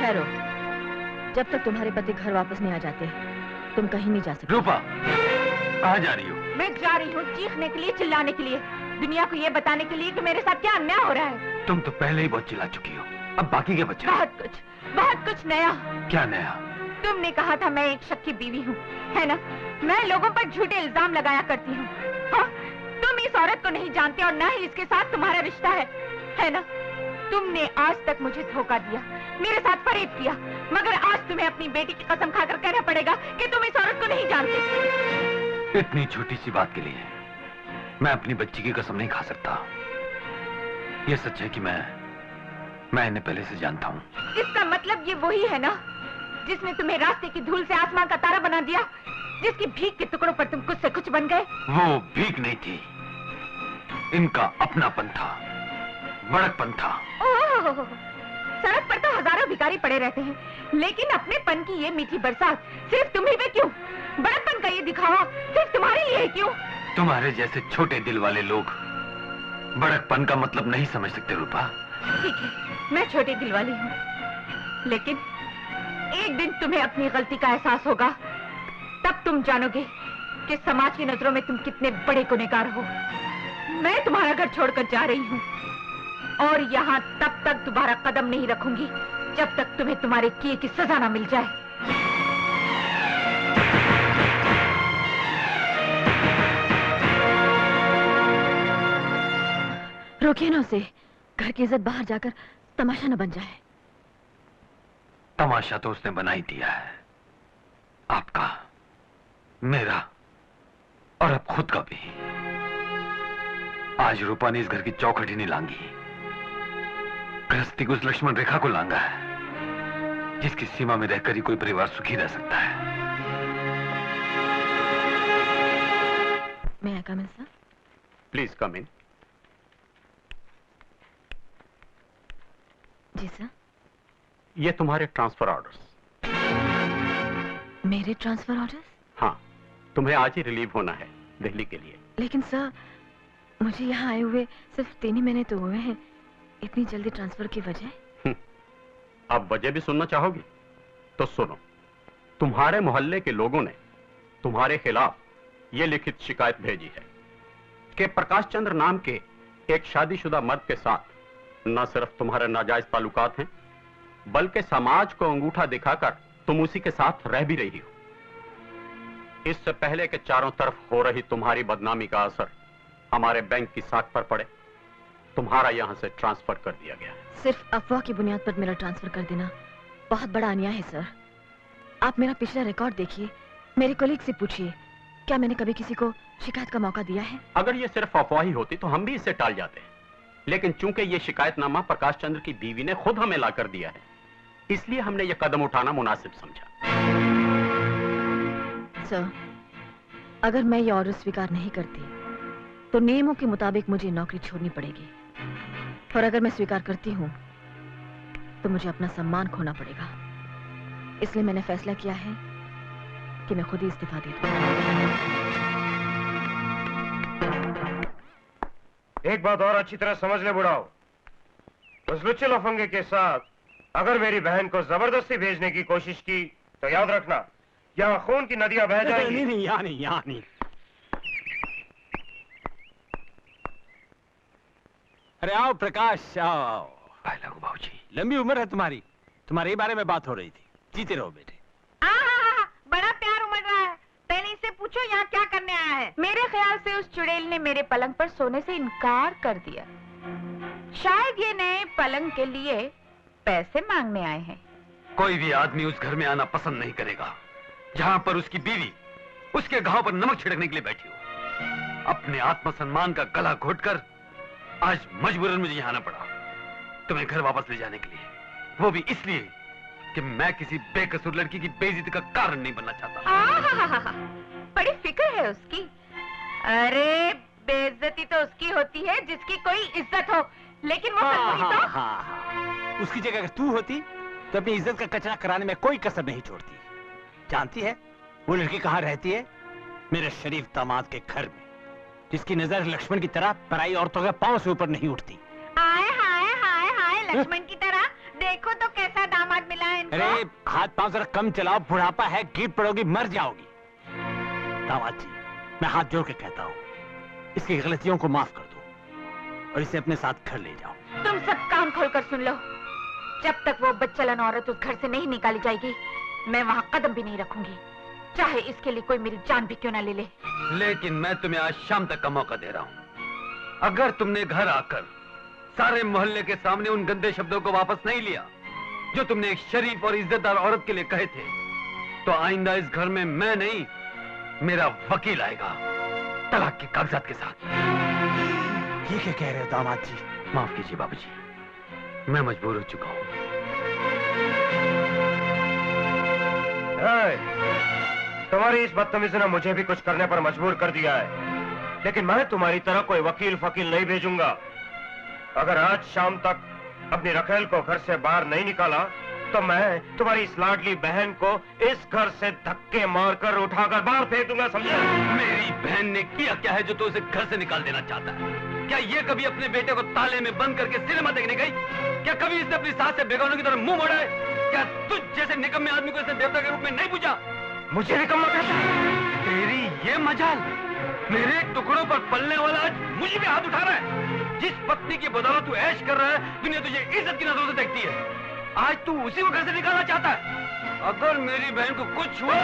ठहरो, जब तक तुम्हारे पति घर वापस नहीं आ जाते तुम कहीं नहीं जा सकते। रूपा, कहाँ जा रही हो? मैं जा रही हूँ चीखने के लिए, चिल्लाने के लिए, दुनिया को ये बताने के लिए कि मेरे साथ क्या अन्याय हो रहा है। तुम तो पहले ही बहुत चिल्ला चुकी हो, अब बाकी क्या बचा? बहुत कुछ नया। क्या नया? तुमने कहा था मैं एक शक की बीवी हूँ, है ना? मैं लोगों पर झूठे इल्जाम लगाया करती हूँ। हाँ? तुम इस औरत को नहीं जानते और न ही इसके साथ तुम्हारा रिश्ता है ना? तुमने आज तक मुझे धोखा दिया, मेरे साथ फरेब किया, मगर आज तुम्हें अपनी बेटी की कसम खाकर कहना पड़ेगा कि तुम इस औरत को नहीं जानते। इतनी छोटी सी बात के लिए मैं अपनी बच्ची की कसम नहीं खा सकता। ये सच है कि मैं इन्हें पहले से जानता हूँ। इसका मतलब ये वही है ना जिसने तुम्हें रास्ते की धूल से आसमान का तारा बना दिया, जिसकी भीख के टुकड़ों पर तुम कुछ से कुछ बन गए। वो भीख नहीं थी, इनका अपनापन था, बड़कपन था। सड़क पर तो हजारों भिखारी पड़े रहते हैं, लेकिन अपने पन की ये मीठी बरसात सिर्फ तुम्ही पे क्यों? बड़कपन का ये दिखावा सिर्फ तुम्हारे लिए क्यों? तुम्हारे जैसे छोटे दिल वाले लोग बड़कपन का मतलब नहीं समझ सकते रूपा। ठीक है, मैं छोटे दिल वाली हूँ, लेकिन एक दिन तुम्हें अपनी गलती का एहसास होगा, तब तुम जानोगे कि समाज की नजरों में तुम कितने बड़े गुनहगार हो। मैं तुम्हारा घर छोड़कर जा रही हूँ और यहाँ तब तक दोबारा कदम नहीं रखूंगी जब तक तुम्हें तुम्हारे किए की सजा ना मिल जाए। रोकिए ना उसे, घर की इज्जत बाहर जाकर तमाशा न बन जाए। तमाशा तो उसने बना ही दिया है, आपका, मेरा और अब खुद का भी। आज रूपा ने इस घर की चौखट ही नहीं लांगी, गृहस्थी को उस लक्ष्मण रेखा को लांगा है जिसकी सीमा में रहकर ही कोई परिवार सुखी रह सकता है। मैं come in sir? Please come in. जी सर। ये तुम्हारे ट्रांसफर ऑर्डर्स। मेरे ट्रांसफर ऑर्डर्स? हाँ, तुम्हें आज ही रिलीव होना है दिल्ली के लिए। लेकिन सर, मुझे यहाँ आए हुए सिर्फ 3 ही महीने तो हुए हैं, इतनी जल्दी ट्रांसफर की वजह? अब वजह भी सुनना चाहोगी तो सुनो। तुम्हारे मोहल्ले के लोगों ने तुम्हारे खिलाफ ये लिखित शिकायत भेजी है कि प्रकाश चंद्र नाम के एक शादीशुदा मर्द के साथ न सिर्फ तुम्हारे नाजायज ताल्लुकात हैं, बल्कि समाज को अंगूठा दिखाकर तुम उसी के साथ रह भी रही हो। इससे पहले कि चारों तरफ हो रही तुम्हारी बदनामी का असर हमारे बैंक की साख पर पड़े, तुम्हारा यहां से ट्रांसफर कर दिया गया। सिर्फ अफवाह की बुनियाद पर मेरा ट्रांसफर कर देना बहुत बड़ा अन्याय है सर। आप मेरा पिछला रिकॉर्ड देखिए, मेरे कलीग से पूछिए, क्या मैंने कभी किसी को शिकायत का मौका दिया है? अगर ये सिर्फ अफवाह ही होती तो हम भी इसे टाल जाते, लेकिन चूंकि ये शिकायतनामा प्रकाश चंद्र की बीवी ने खुद हमें ला कर दिया है, इसलिए हमने ये कदम उठाना मुनासिब समझा। सर, अगर मैं ये ऑर्डर स्वीकार नहीं करती तो नियमों के मुताबिक मुझे नौकरी छोड़नी पड़ेगी, और अगर मैं स्वीकार करती हूँ तो मुझे अपना सम्मान खोना पड़ेगा। इसलिए मैंने फैसला किया है कि मैं खुद ही इस्तीफा दे दूं। एक बात और अच्छी तरह समझ ले बुढ़ाओ, उस लुच्चे लफंगे के साथ अगर मेरी बहन को जबरदस्ती भेजने की कोशिश की तो याद रखना यहाँ खून की नदियां बह जाएंगी। नहीं, यहाँ नहीं, यहाँ नहीं। अरे आओ प्रकाश, आओ। भाई लगू बाबूजी, लंबी उम्र है तुम्हारी, तुम्हारे ही बारे में बात हो रही थी। जीते रहो बेटे। बड़ा प्यार उमड़ रहा है, पहले इससे पूछो यहाँ क्या करने आया है। मेरे ख्याल से उस चुड़ैल ने मेरे पलंग पर सोने से इनकार कर दिया। शायद ये नए पलंग के लिए पैसे मांगने आए हैं। कोई भी आदमी उस घर में आना पसंद नहीं करेगा जहां पर उसकी बीवी उसके घाव पर नमक छिड़कने के लिए बैठी हो। अपने आत्मसम्मान का गला घोटकर आज मजबूरन मुझे यहाँ आना पड़ा तुम्हें घर वापस ले जाने के लिए, वो भी इसलिए कि मैं किसी बेकसूर लड़की की बेइज्जती का कारण नहीं बनना चाहता। बड़ी फिक्र है उसकी। अरे बेइज्जती तो उसकी होती है जिसकी कोई इज्जत हो, लेकिन वो तो उसकी जगह अगर तू होती तो अपनी इज्जत का कचरा कराने में कोई कसर नहीं छोड़ती। जानती है वो लड़की कहाँ रहती है? मेरे शरीफ दामाद के घर में, जिसकी नजर लक्ष्मण की तरह पराई औरतों के पांव से ऊपर नहीं उठती। हाय हाय हाय हाय, लक्ष्मण की तरह देखो तो कैसा दामाद मिला है इनको। अरे हाथ पांव जरा कम चलाओ, बुढ़ापा है, गिर पड़ोगी, मर जाओगी। दामाद जी, मैं हाथ जोड़ के कहता हूँ, इसकी गलतियों को माफ कर दो और इसे अपने साथ घर ले जाओ। तुम सब कान खोलकर सुन लो, जब तक वो बच्चलन औरत उस घर से नहीं निकाली जाएगी, मैं वहाँ कदम भी नहीं रखूंगी, चाहे इसके लिए कोई मेरी जान भी क्यों ना ले ले। लेकिन मैं तुम्हें आज शाम तक का मौका दे रहा हूँ। अगर तुमने घर आकर सारे मोहल्ले के सामने उन गंदे शब्दों को वापस नहीं लिया जो तुमने एक शरीफ और इज्जतदार औरत के लिए कहे थे, तो आइंदा इस घर में मैं नहीं, मेरा वकील आएगा तलाक के कागजात के साथ। ये क्या कह रहे हो दामाद जी? माफ कीजिए बाबूजी, मैं मजबूर हो चुका हूँ। तुम्हारी इस बदतमीजी ने मुझे भी कुछ करने पर मजबूर कर दिया है, लेकिन मैं तुम्हारी तरह कोई वकील फकील नहीं भेजूंगा। अगर आज शाम तक अपनी रखेल को घर से बाहर नहीं निकाला, तो मैं तुम्हारी इस लाडली बहन को इस घर से धक्के मारकर उठाकर बाहर फेंक दूंगा, समझे? मेरी बहन ने किया क्या है जो तू उसे घर से निकाल देना चाहता है? क्या ये कभी अपने बेटे को ताले में बंद करके सिनेमा देखने गई? क्या कभी इसने अपनी सास से बेगानों की तरह मुंह मोड़ा है? क्या तुझ जैसे निकम्मे आदमी को इसने देवता के रूप में नहीं पूछा? मुझे निकम्मा कहता है? तेरी ये मजाल, मेरे टुकड़ों पर पलने वाला आज मुझे भी हाथ उठा रहा है। जिस पत्नी की बदौलत तू ऐश कर रहा है, दुनिया तुझे इज्जत की नजरों से देखती है, आज तू उसी को घर से निकालना चाहता है। अगर मेरी बहन को कुछ हुआ,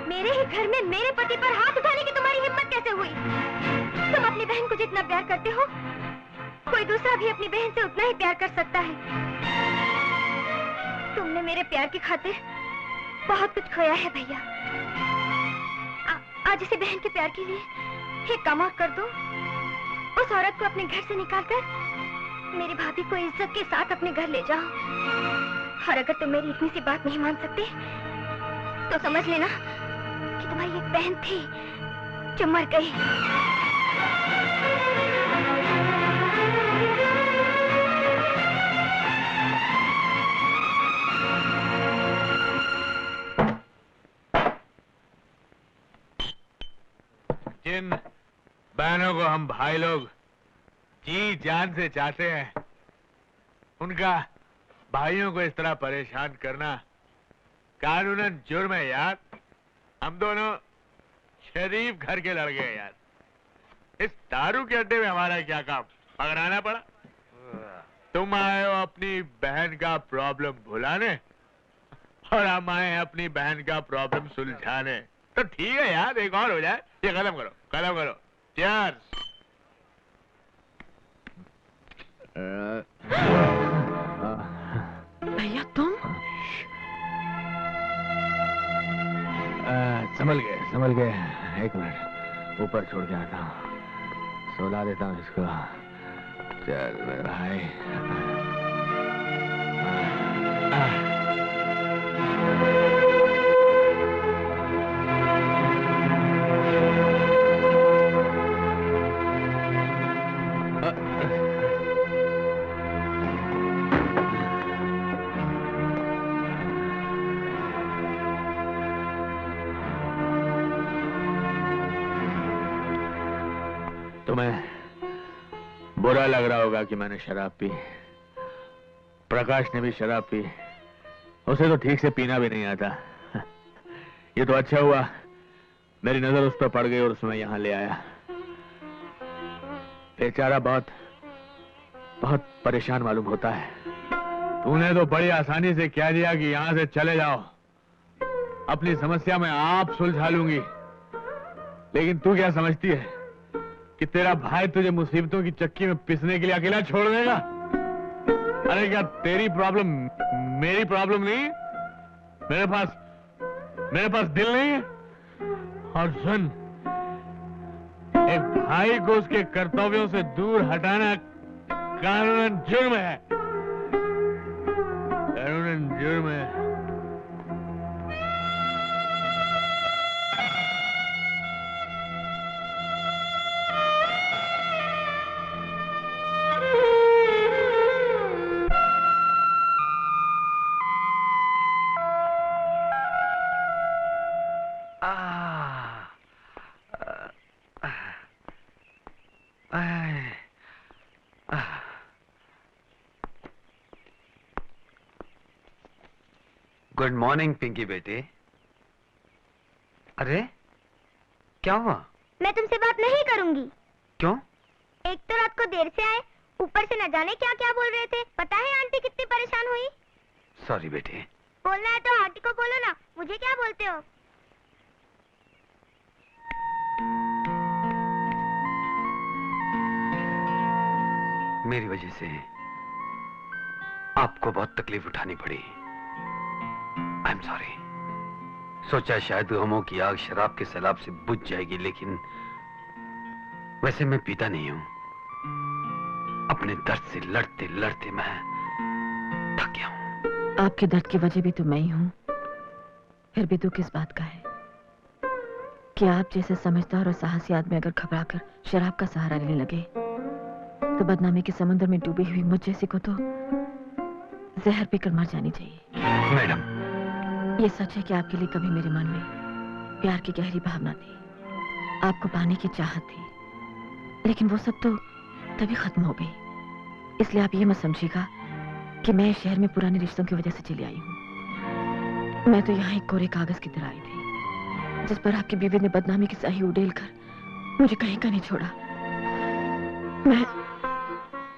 मेरे ही घर में मेरे पति पर हाथ उठाने की तुम्हारी हिम्मत कैसे हुई? तुम अपनी बहन को जितना प्यार करते हो, कोई दूसरा भी अपनी बहन से उतना ही प्यार कर सकता है। तुमने मेरे प्यार की खातिर बहुत कुछ खोया है भैया। आज इसे बहन के प्यार के लिए एक काम और कर दो, उस औरत को अपने घर से निकालकर मेरी भाभी को इज्जत के साथ अपने घर ले जाओ। और अगर तुम मेरी इतनी सी बात नहीं मान सकते, तो समझ लेना कि तुम्हारी एक बहन थी जो मर गई। जिन बहनों को हम भाई लोग जी जान से चाहते हैं, उनका भाइयों को इस तरह परेशान करना कानूनन जुर्म है यार। हम दोनों शरीफ घर के लड़के हैं यार। इस दारू के अड्डे में हमारा क्या काम, पकड़ाना पड़ा। तुम आए हो अपनी बहन का प्रॉब्लम भुलाने और हम आए हैं अपनी बहन का प्रॉब्लम सुलझाने। तो ठीक है यार, एक और हो जाए। ये खत्म करो, खत्म करो। चीयर्स। भैया तुम? संभल गए। एक मिनट, ऊपर छोड़ के आता हूँ, सुला देता हूँ इसको। चल मेरे भाई। तुम्हें बुरा लग रहा होगा कि मैंने शराब पी। प्रकाश ने भी शराब पी, उसे तो ठीक से पीना भी नहीं आता। ये तो अच्छा हुआ मेरी नजर उस पर पड़ गई और उसमें यहां ले आया। बेचारा बहुत बहुत परेशान मालूम होता है। तूने तो बड़ी आसानी से कह दिया कि यहां से चले जाओ, अपनी समस्या मैं आप सुलझा लूंगी। लेकिन तू क्या समझती है कि तेरा भाई तुझे मुसीबतों की चक्की में पिसने के लिए अकेला छोड़ देगा? अरे क्या तेरी प्रॉब्लम मेरी प्रॉब्लम नहीं? मेरे पास दिल नहीं है? और सुन, एक भाई को उसके कर्तव्यों से दूर हटाना कानूनन जुर्म है। कानूनन जुर्म है। गुड मॉर्निंग पिंकी बेटे। अरे क्या हुआ? मैं तुमसे बात नहीं करूंगी। क्यों? एक तो रात को देर से आए, ऊपर से न जाने क्या क्या बोल रहे थे। पता है आंटी कितनी परेशान हुई? सॉरी बेटे। बोलना है तो आंटी को बोलो ना, मुझे क्या बोलते हो? मेरी वजह से आपको बहुत तकलीफ उठानी पड़ी। I am sorry. सोचा शायद गमों की आग शराब के सैलाब से बुझ जाएगी, लेकिन वैसे मैं पीता नहीं हूं। अपने दर्द से लड़ते लड़ते मैं थक गया हूं। आपके दर्द की वजह भी तो मैं ही हूं। फिर भी दुख किस बात का है कि आप जैसे समझदार और साहसी आदमी अगर घबराकर शराब का सहारा लेने लगे तो बदनामी के समुद्र में डूबी हुई मुझ जैसी को तो जहर पीकर मर जानी चाहिए। मैडम, ये सच है कि आपके लिए कभी मेरे मन में प्यार की गहरी भावना थी, आपको पाने की चाहत थी, लेकिन वो सब तो तभी खत्म हो गई। इसलिए आप ये मत समझिएगा कि मैं इस शहर में पुराने रिश्तों की वजह से चली आई हूँ। मैं तो यहाँ एक कोरे कागज की तरह आई थी जिस पर आपकी बीवी ने बदनामी की स्याही उड़ेल कर मुझे कहीं का नहीं छोड़ा।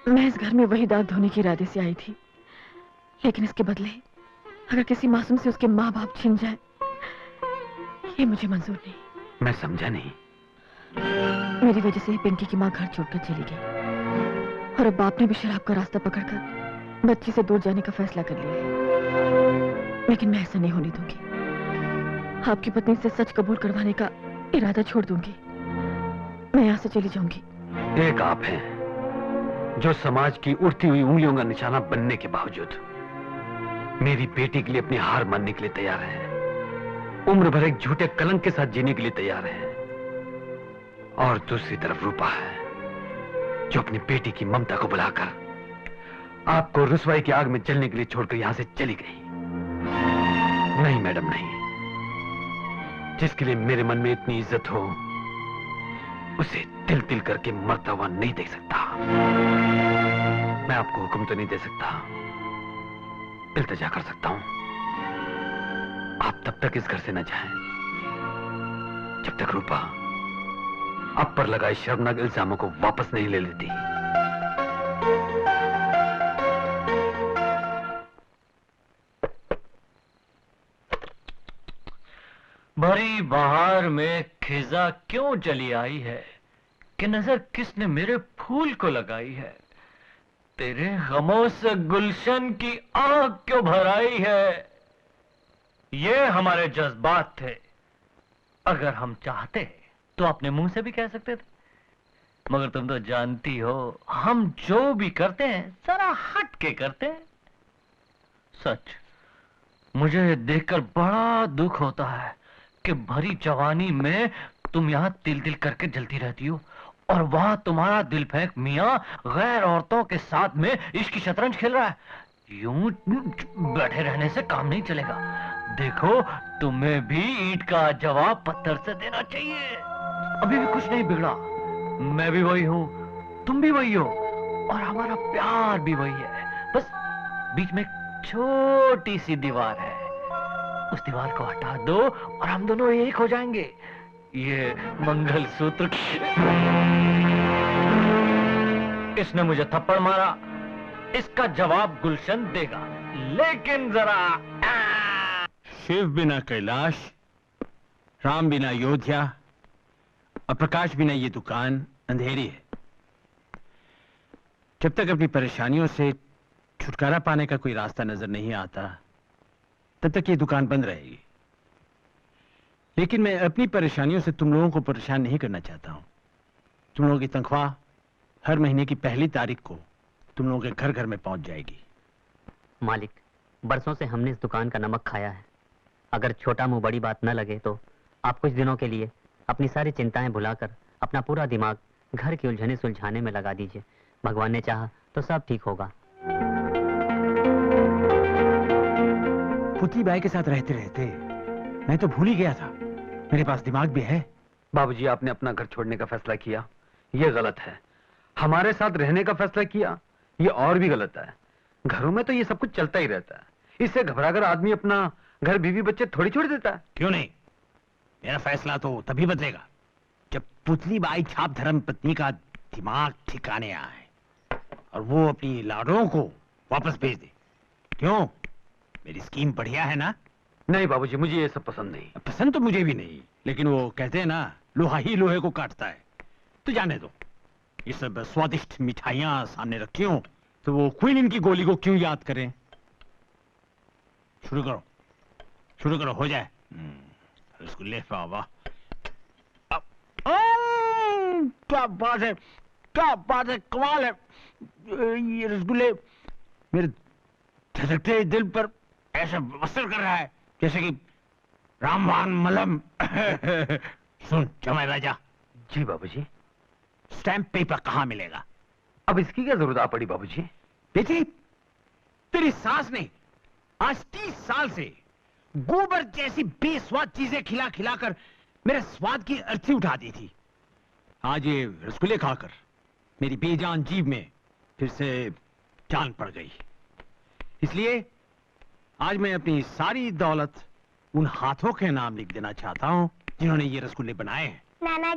मैं इस घर में वही दाग धोने के इरादे से आई थी, लेकिन इसके बदले अगर किसी मासूम से उसके माँ बाप छिन जाए, ये मुझे मंजूर नहीं। मैं समझा नहीं। मेरी वजह से ही पिंकी की माँ घर छोड़कर चली गई और अब बाप ने भी शराब का रास्ता पकड़कर बच्ची से दूर जाने का फैसला कर लिया है। लेकिन मैं ऐसा नहीं होने दूंगी। आपकी पत्नी से सच कबूल करवाने का इरादा छोड़ दूंगी। मैं यहाँ से चली जाऊंगी। एक आप हैं जो समाज की उड़ती हुई उंगलियों का निशाना बनने के बावजूद मेरी बेटी के लिए अपनी हार मानने के लिए तैयार हैं, उम्र भर एक झूठे कलंक के साथ जीने के लिए तैयार हैं। और दूसरी तरफ रूपा है जो अपनी बेटी की ममता को बुलाकर आपको रुसवाई की आग में जलने के लिए छोड़कर यहां से चली गई। नहीं मैडम, नहीं। जिसके लिए मेरे मन में इतनी इज्जत हो उसे तिल तिल करके मरता हुआ नहीं देख सकता। मैं आपको हुक्म तो नहीं दे सकता, इल्तिजा कर सकता हूं। आप तब तक इस घर से न जाएं जब तक रूपा आप पर लगाए शर्मनाक इल्जामों को वापस नहीं ले लेती। भरी बहार में खिजा क्यों चली आई है कि नजर किसने मेरे फूल को लगाई है। तेरे गमों से गुलशन की आग क्यों भर आई है। ये हमारे जज्बात थे। अगर हम चाहते तो अपने मुंह से भी कह सकते थे, मगर तुम तो जानती हो हम जो भी करते हैं जरा हट के करते हैं। सच, मुझे देखकर बड़ा दुख होता है कि भरी जवानी में तुम यहां तिल तिल करके जलती रहती हो और वहां तुम्हारा दिल फेंक मियां गैर औरतों के साथ में इश्क की शतरंज खेल रहा है। यूं बैठे रहने से काम नहीं चलेगा। देखो, तुम्हें भी ईंट का जवाब पत्थर से देना चाहिए। अभी भी कुछ नहीं बिगड़ा। मैं भी वही हूं, तुम भी वही हो और हमारा प्यार भी वही है। बस बीच में एक छोटी सी दीवार है, उस दीवार को हटा दो और हम दोनों एक हो जाएंगे। ये मंगलसूत्र। इसने मुझे थप्पड़ मारा, इसका जवाब गुलशन देगा, लेकिन जरा। शिव बिना कैलाश, राम बिना अयोध्या और प्रकाश बिना ये दुकान अंधेरी है। जब तक अपनी परेशानियों से छुटकारा पाने का कोई रास्ता नजर नहीं आता तब तक ये दुकान बंद रहेगी। लेकिन मैं अपनी परेशानियों से तुम लोगों को परेशान नहीं करना चाहता हूं। तुम लोगों की तनख्वाह हर महीने की पहली तारीख को तुम लोगों के घर घर में पहुंच जाएगी। मालिक, बरसों से हमने इस दुकान का नमक खाया है। अगर छोटा मुंह बड़ी बात न लगे तो आप कुछ दिनों के लिए अपनी सारी चिंताएं भुलाकर अपना पूरा दिमाग घर की उलझने सुलझाने में लगा दीजिए। भगवान ने चाहा तो सब ठीक होगा। पुतली बाई के साथ रहते रहते मैं तो भूल ही गया था मेरे पास दिमाग भी है। बाबूजी, आपने अपना घर छोड़ने का फैसला किया, यह गलत है। हमारे साथ रहने का फैसला किया, यह और भी गलत है। घरों में तो ये सब कुछ चलता ही रहता है। इससे घबराकर आदमी अपना घर बीवी बच्चे थोड़ी छोड़ देता। क्यों नहीं? मेरा फैसला तो तभी बदलेगा जब पुतली बाई छाप धर्म पत्नी का दिमाग ठिकाने आए और वो अपनी लाडों को वापस भेज दे। क्यों? मेरी स्कीम बढ़िया है ना? नहीं बाबूजी, मुझे ये सब पसंद नहीं। पसंद तो मुझे भी नहीं, लेकिन वो कहते हैं ना, लोहा ही लोहे को काटता है। तो जाने दो, ये सब स्वादिष्ट मिठाइयां सामने रखी हो तो वो क्वीन की गोली को क्यों याद करें? शुरू करो, शुरू करो, हो जाए। रसगुल्ले बाबा, क्या बात है, क्या बात है, कमाल है। ये रसगुल्ले मेरे धड़कते दिल पर ऐसा असर कर रहा है जैसे कि रामबाण मलम। सुन जमाई राजा। जी बाबूजी। स्टैम्प पेपर कहाँ मिलेगा? अब इसकी क्या जरूरत आ पड़ी बाबूजी? बेटी, तेरी सास ने आज 30 साल से गोबर जैसी बेस्वाद चीजें खिला खिलाकर मेरे स्वाद की अर्थी उठा दी थी। आज ये रसगुल्ले खाकर मेरी बेजान जीभ में फिर से जान पड़ गई। इसलिए आज मैं अपनी सारी दौलत उन हाथों के नाम लिख देना चाहता हूँ जिन्होंने ये रसगुल्ले बनाए हैं। नाना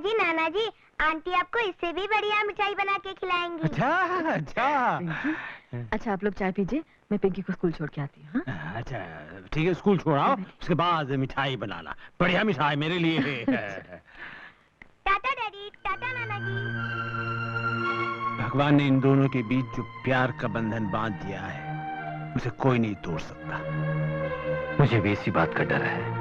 जी, आंटी आपको इससे भी बढ़िया मिठाई बना के खिलाएंगी। अच्छा आप लोग चाय पीजिए, मैं पिंकी को स्कूल छोड़ के आती हूँ। अच्छा ठीक है, स्कूल छोड़ाओ, उसके बाद मिठाई बनाना, बढ़िया मिठाई मेरे लिए। टाटा डैडी, टाटा नाना जी। भगवान ने इन दोनों के बीच जो प्यार का बंधन बांध दिया है उसे कोई नहीं तोड़ सकता। मुझे भी इसी बात का डर है।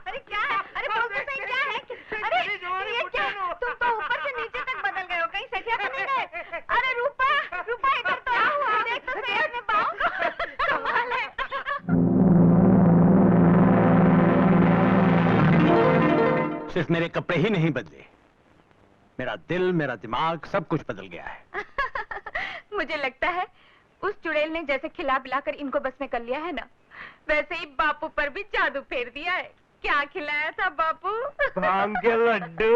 अरे क्या है? अरे बोल तो सही, क्या है? अरे ये क्या? तुम तो ऊपर से नीचे तक बदल गए हो, कहीं सखिया तो नहीं गए? अरे रूपा, रूपा इधर तो आओ, देख तो सही अपने पाँव को। कमाल है। सिर्फ मेरे कपड़े ही नहीं बदले, मेरा दिल, मेरा दिमाग, सब कुछ बदल गया है। मुझे लगता है उस चुड़ैल ने जैसे खिला पिलाकर इनको बस में कर लिया है ना, वैसे ही बापू पर भी जादू फेर दिया है। क्या खिलाया था बापू? भांग के लड्डू।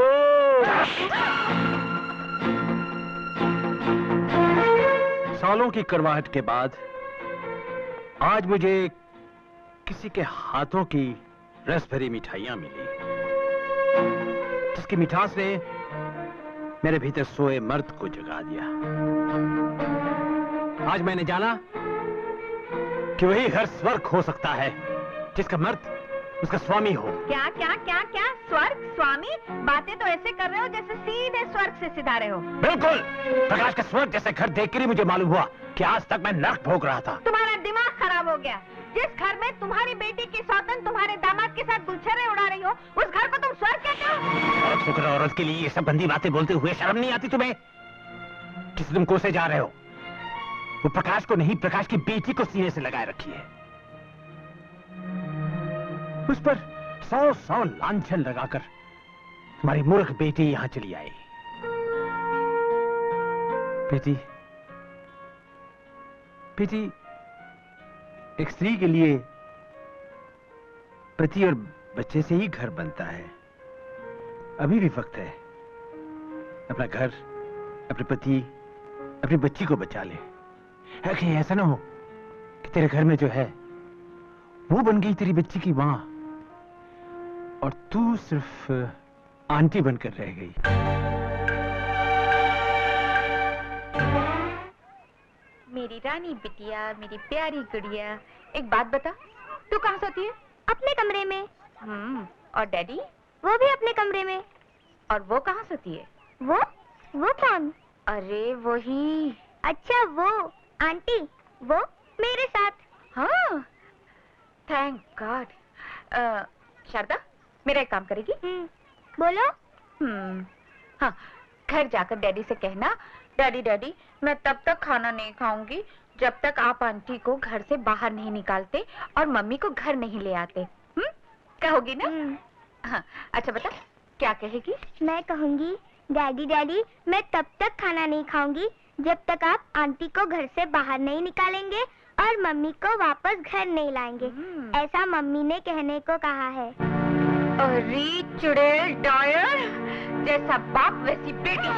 सालों की कड़वाहट के बाद आज मुझे किसी के हाथों की रस भरी मिठाइयां मिली, जिसकी मिठास ने मेरे भीतर सोए मर्द को जगा दिया। आज मैंने जाना कि वही हर स्वर्ग हो सकता है जिसका मर्द उसका स्वामी हो। क्या क्या क्या क्या? स्वर्ग, स्वामी? बातें तो ऐसे कर रहे हो जैसे सीधे स्वर्ग से सिधारे हो। बिल्कुल, प्रकाश का स्वर्ग जैसे घर देखकर ही मुझे मालूम हुआ कि आज तक मैं नर्क भोग रहा था। तुम्हारा दिमाग खराब हो गया। जिस घर में तुम्हारी बेटी की सौतन तुम्हारे दामाद के साथ गुलछर्रे उड़ा रही हो, उस घर को तुम स्वर्ग कहते हो? औरत होकर औरत के लिए ये सब गंदी बातें बोलते हुए शर्म नहीं आती तुम्हें? किसी तुम कोसे जा रहे हो, वो प्रकाश को नहीं, प्रकाश की बेटी को सीने से लगाए रखी है। उस पर 100 लांछन लगाकर तुम्हारी मूर्ख बेटी यहां चली आई। बेटी, बेटी, एक स्त्री के लिए पति और बच्चे से ही घर बनता है। अभी भी वक्त है, अपना घर, अपने पति, अपनी बच्ची को बचा ले। है कि ऐसा ना हो कि तेरे घर में जो है वो बन गई तेरी बच्ची की मां और तू सिर्फ आंटी बनकर रह गई। मेरी रानी बिटिया, मेरी प्यारी गुड़िया, एक बात बता, तू कहाँ सोती है? अपने कमरे में। और डैडी? वो भी अपने कमरे में। और वो कहाँ सोती है? वो कौन? अरे वही। अच्छा वो आंटी, वो मेरे साथ। हाँ, थैंक गॉड। शारदा, मेरा एक काम करेगी? बोलो। हाँ, घर जाकर डैडी से कहना, डैडी डैडी मैं तब तक खाना नहीं खाऊंगी जब तक आप आंटी को घर से बाहर नहीं निकालते और मम्मी को घर नहीं ले आते। कहोगी ना? हाँ, अच्छा बता क्या कहेगी? मैं कहूंगी, डैडी डैडी मैं तब तक खाना नहीं खाऊंगी जब तक आप आंटी को घर से बाहर नहीं निकालेंगे और मम्मी को वापस घर नहीं लाएंगे। ऐसा मम्मी ने कहने को कहा है। अरे चुड़ैल डायर, जैसा बाप वैसी बेटी।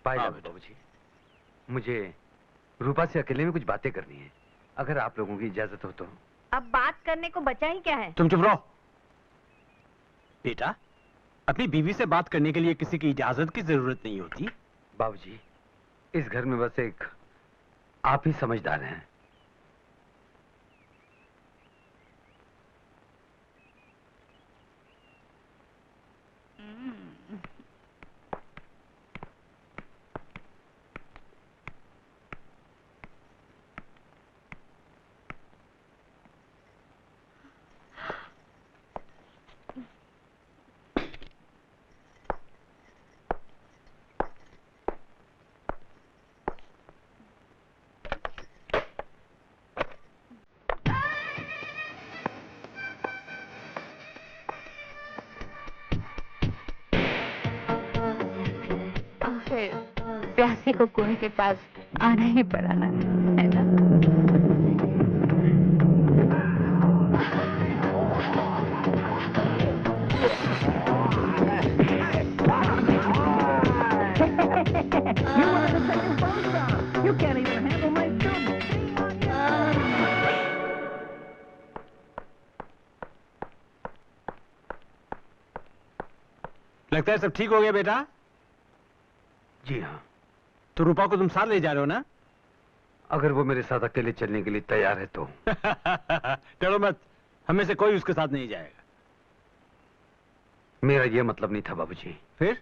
पायला बाबूजी, मुझे रूपा से अकेले में कुछ बातें करनी है, अगर आप लोगों की इजाजत हो तो। अब बात करने को बचा ही क्या है? तुम चुप रहो। बेटा, अपनी बीवी से बात करने के लिए किसी की इजाजत की जरूरत नहीं होती। बाबूजी, इस घर में बस एक आप ही समझदार हैं। प्यासे को कुएं के पास आना ही पड़ा ना, है ना? लगता है सब ठीक हो गया बेटा? जी हाँ। तो रूपा को तुम साथ ले जा रहे हो ना? अगर वो मेरे साथ अकेले चलने के लिए तैयार है तो। डरो मत, हमें से कोई उसके साथ नहीं जाएगा। मेरा ये मतलब नहीं था बाबूजी। फिर?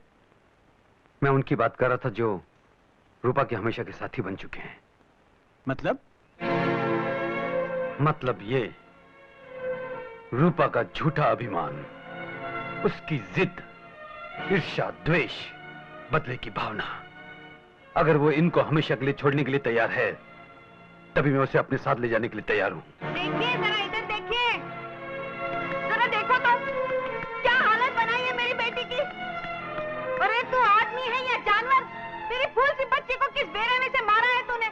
मैं उनकी बात कर रहा था जो रूपा के हमेशा के साथी बन चुके हैं। मतलब? मतलब ये, रूपा का झूठा अभिमान, उसकी जिद, ईर्ष्या, द्वेष, बदले की भावना, अगर वो इनको हमेशा के लिए छोड़ने के लिए तैयार है, तभी मैं उसे अपने साथ ले जाने के लिए तैयार हूँ। देखिए जरा इधर देखिए, जरा देखो तो क्या हालत बनाई है मेरी बेटी की। अरे तू आदमी है या जानवर? तेरी फूल सी बच्ची को किस बेरहमी से मारा है तूने?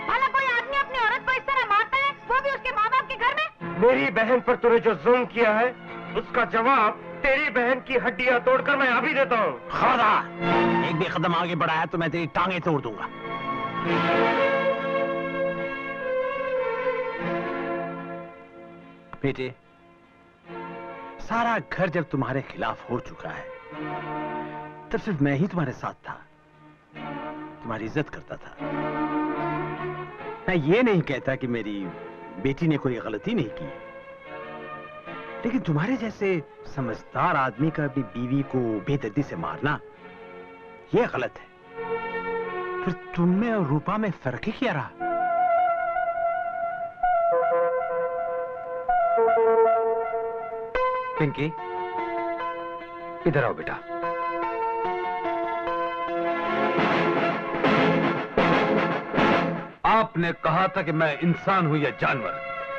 भला कोई आदमी अपनी औरत को इस तरह मारता है, वो भी उसके माँ बाप के घर में? मेरी बहन पर तूने जो जुल्म किया है, उसका जवाब तेरी बहन की हड्डियां तोड़कर मैं अभी देता हूँ। खबरदार, एक भी कदम आगे बढ़ाया तो मैं तेरी टांगे तोड़ दूंगा। बेटे, सारा घर जब तुम्हारे खिलाफ हो चुका है, तब सिर्फ मैं ही तुम्हारे साथ था, तुम्हारी इज्जत करता था। मैं ये नहीं कहता कि मेरी बेटी ने कोई गलती नहीं की, लेकिन तुम्हारे जैसे समझदार आदमी का अपनी बीवी को बेदर्दी से मारना, यह गलत है। फिर तुम में और रूपा में फर्क ही क्या रहा? पिंकी, इधर आओ बेटा। आपने कहा था कि मैं इंसान हूं या जानवर।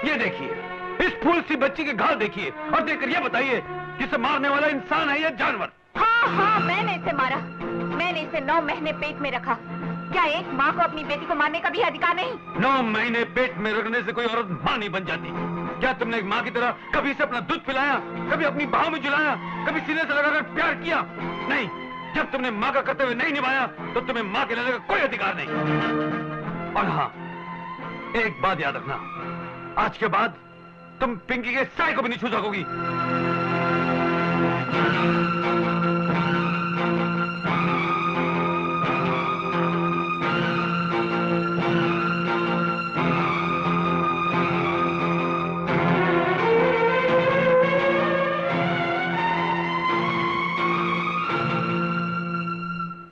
ये देखिए, इस फूल सी बच्ची के घाव देखिए और देखकर ये बताइए कि इसे मारने वाला इंसान है या जानवर। हाँ हाँ, मैंने इसे मारा। मैंने इसे 9 महीने पेट में रखा। क्या एक माँ को अपनी बेटी को मारने का भी अधिकार नहीं? 9 महीने पेट में रखने से कोई औरत माँ नहीं बन जाती। क्या तुमने एक माँ की तरह कभी इसे अपना दूध पिलाया, कभी अपनी बाहों में झुलाया, कभी सीने से लगाकर प्यार किया? नहीं। जब तुमने माँ का कर्तव्य नहीं निभाया तो तुम्हें माँ के लेने का कोई अधिकार नहीं। और हाँ, एक बात याद रखना, आज के बाद तुम पिंकी के साए को भी नहीं छू सकोगी।